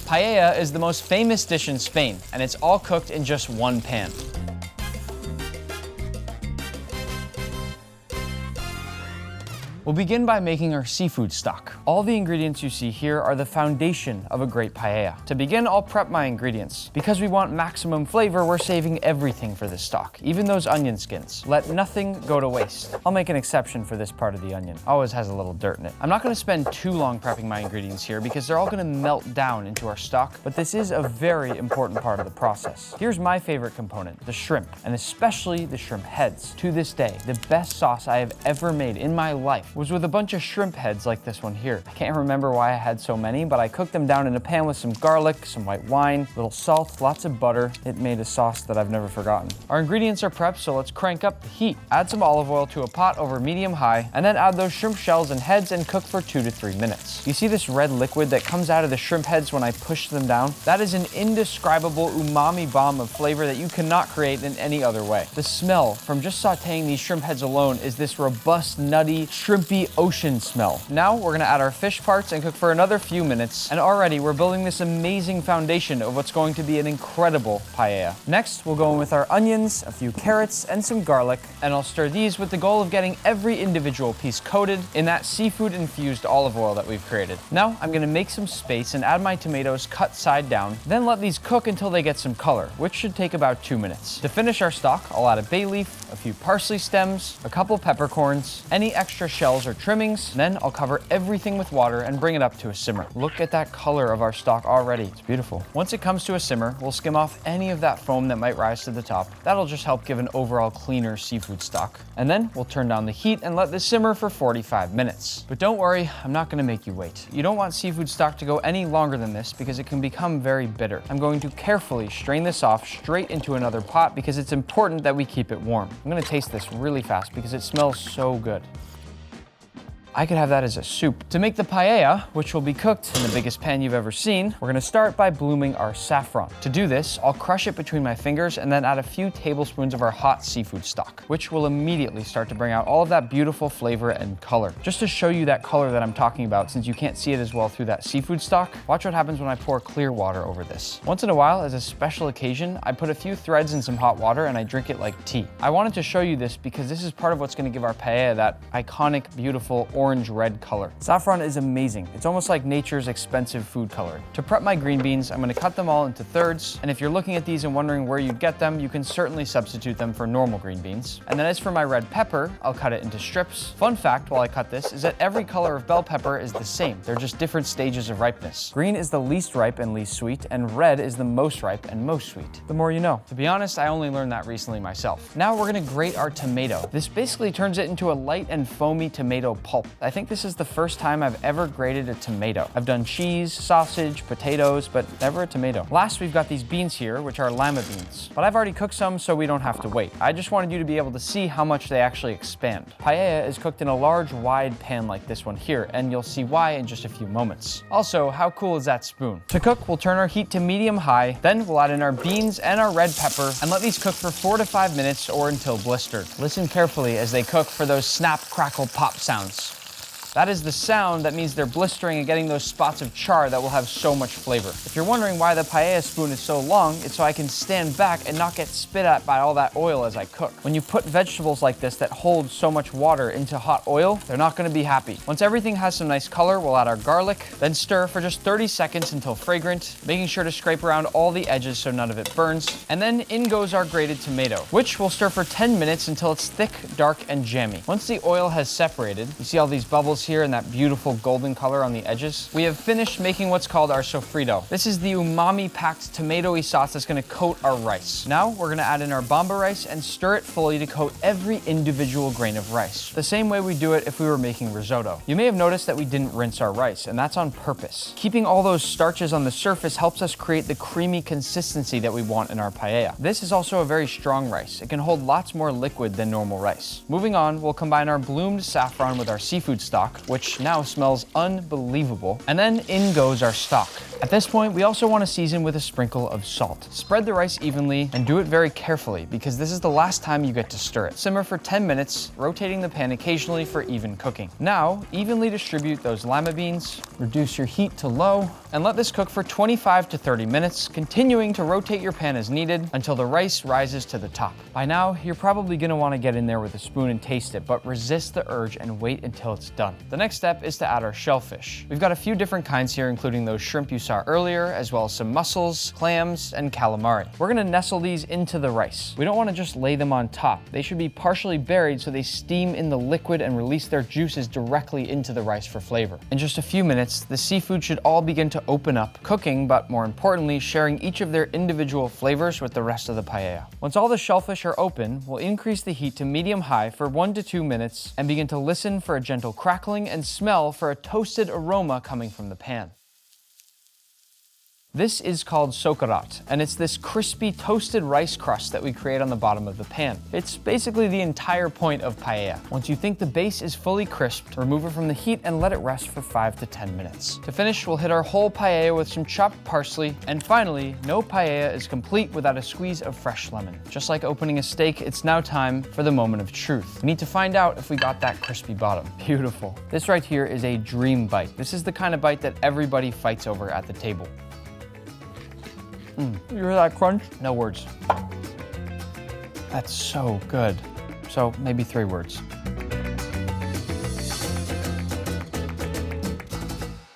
Paella is the most famous dish in Spain, and it's all cooked in just one pan. We'll begin by making our seafood stock. All the ingredients you see here are the foundation of a great paella. To begin, I'll prep my ingredients. Because we want maximum flavor, we're saving everything for this stock, even those onion skins. Let nothing go to waste. I'll make an exception for this part of the onion. Always has a little dirt in it. I'm not gonna spend too long prepping my ingredients here because they're all gonna melt down into our stock, but this is a very important part of the process. Here's my favorite component, the shrimp, and especially the shrimp heads. To this day, the best sauce I have ever made in my life was with a bunch of shrimp heads like this one here. I can't remember why I had so many, but I cooked them down in a pan with some garlic, some white wine, little salt, lots of butter. It made a sauce that I've never forgotten. Our ingredients are prepped, so let's crank up the heat. Add some olive oil to a pot over medium-high, and then add those shrimp shells and heads and cook for 2 to 3 minutes. You see this red liquid that comes out of the shrimp heads when I push them down? That is an indescribable umami bomb of flavor that you cannot create in any other way. The smell from just sauteing these shrimp heads alone is this robust, nutty, shrimpy ocean smell. Now we're gonna add our fish parts and cook for another few minutes, and already we're building this amazing foundation of what's going to be an incredible paella. Next, we'll go in with our onions, a few carrots, and some garlic, and I'll stir these with the goal of getting every individual piece coated in that seafood-infused olive oil that we've created. Now, I'm gonna make some space and add my tomatoes cut side down, then let these cook until they get some color, which should take about 2 minutes. To finish our stock, I'll add a bay leaf, a few parsley stems, a couple peppercorns, any extra shells or trimmings. Then I'll cover everything with water and bring it up to a simmer. Look at that color of our stock already. It's beautiful. Once it comes to a simmer, we'll skim off any of that foam that might rise to the top. That'll just help give an overall cleaner seafood stock. And then we'll turn down the heat and let this simmer for 45 minutes. But don't worry, I'm not gonna make you wait. You don't want seafood stock to go any longer than this because it can become very bitter. I'm going to carefully strain this off straight into another pot because it's important that we keep it warm. I'm gonna taste this really fast because it smells so good. I could have that as a soup. To make the paella, which will be cooked in the biggest pan you've ever seen, we're gonna start by blooming our saffron. To do this, I'll crush it between my fingers and then add a few tablespoons of our hot seafood stock, which will immediately start to bring out all of that beautiful flavor and color. Just to show you that color that I'm talking about, since you can't see it as well through that seafood stock, watch what happens when I pour clear water over this. Once in a while, as a special occasion, I put a few threads in some hot water and I drink it like tea. I wanted to show you this because this is part of what's gonna give our paella that iconic, beautiful, orange-red color. Saffron is amazing. It's almost like nature's expensive food coloring. To prep my green beans, I'm gonna cut them all into thirds, and if you're looking at these and wondering where you'd get them, you can certainly substitute them for normal green beans. And then as for my red pepper, I'll cut it into strips. Fun fact while I cut this is that every color of bell pepper is the same. They're just different stages of ripeness. Green is the least ripe and least sweet, and red is the most ripe and most sweet. The more you know. To be honest, I only learned that recently myself. Now we're gonna grate our tomato. This basically turns it into a light and foamy tomato pulp. I think this is the first time I've ever grated a tomato. I've done cheese, sausage, potatoes, but never a tomato. Last, we've got these beans here, which are lima beans. But I've already cooked some, so we don't have to wait. I just wanted you to be able to see how much they actually expand. Paella is cooked in a large, wide pan like this one here, and you'll see why in just a few moments. Also, how cool is that spoon? To cook, we'll turn our heat to medium-high, then we'll add in our beans and our red pepper, and let these cook for 4 to 5 minutes or until blistered. Listen carefully as they cook for those snap, crackle, pop sounds. That is the sound that means they're blistering and getting those spots of char that will have so much flavor. If you're wondering why the paella spoon is so long, it's so I can stand back and not get spit at by all that oil as I cook. When you put vegetables like this that hold so much water into hot oil, they're not gonna be happy. Once everything has some nice color, we'll add our garlic, then stir for just 30 seconds until fragrant, making sure to scrape around all the edges so none of it burns. And then in goes our grated tomato, which we'll stir for 10 minutes until it's thick, dark, and jammy. Once the oil has separated, you see all these bubbles here and that beautiful golden color on the edges, we have finished making what's called our sofrito. This is the umami-packed tomatoey sauce that's gonna coat our rice. Now we're gonna add in our bamba rice and stir it fully to coat every individual grain of rice, the same way we do it if we were making risotto. You may have noticed that we didn't rinse our rice, and that's on purpose. Keeping all those starches on the surface helps us create the creamy consistency that we want in our paella. This is also a very strong rice. It can hold lots more liquid than normal rice. Moving on, we'll combine our bloomed saffron with our seafood stock, which now smells unbelievable. And then in goes our stock. At this point, we also want to season with a sprinkle of salt. Spread the rice evenly and do it very carefully because this is the last time you get to stir it. Simmer for 10 minutes, rotating the pan occasionally for even cooking. Now, evenly distribute those lima beans, reduce your heat to low, and let this cook for 25 to 30 minutes, continuing to rotate your pan as needed until the rice rises to the top. By now, you're probably going to want to get in there with a spoon and taste it, but resist the urge and wait until it's done. The next step is to add our shellfish. We've got a few different kinds here, including those shrimp you saw earlier, as well as some mussels, clams, and calamari. We're going to nestle these into the rice. We don't want to just lay them on top. They should be partially buried so they steam in the liquid and release their juices directly into the rice for flavor. In just a few minutes, the seafood should all begin to open up, cooking, but more importantly, sharing each of their individual flavors with the rest of the paella. Once all the shellfish are open, we'll increase the heat to medium-high for 1 to 2 minutes and begin to listen for a gentle crackling and smell for a toasted aroma coming from the pan. This is called sokarat, and it's this crispy toasted rice crust that we create on the bottom of the pan. It's basically the entire point of paella. Once you think the base is fully crisped, remove it from the heat and let it rest for 5 to 10 minutes. To finish, we'll hit our whole paella with some chopped parsley, and finally, no paella is complete without a squeeze of fresh lemon. Just like opening a steak, it's now time for the moment of truth. We need to find out if we got that crispy bottom. Beautiful. This right here is a dream bite. This is the kind of bite that everybody fights over at the table. You hear that crunch? No words. That's so good. So maybe 3 words.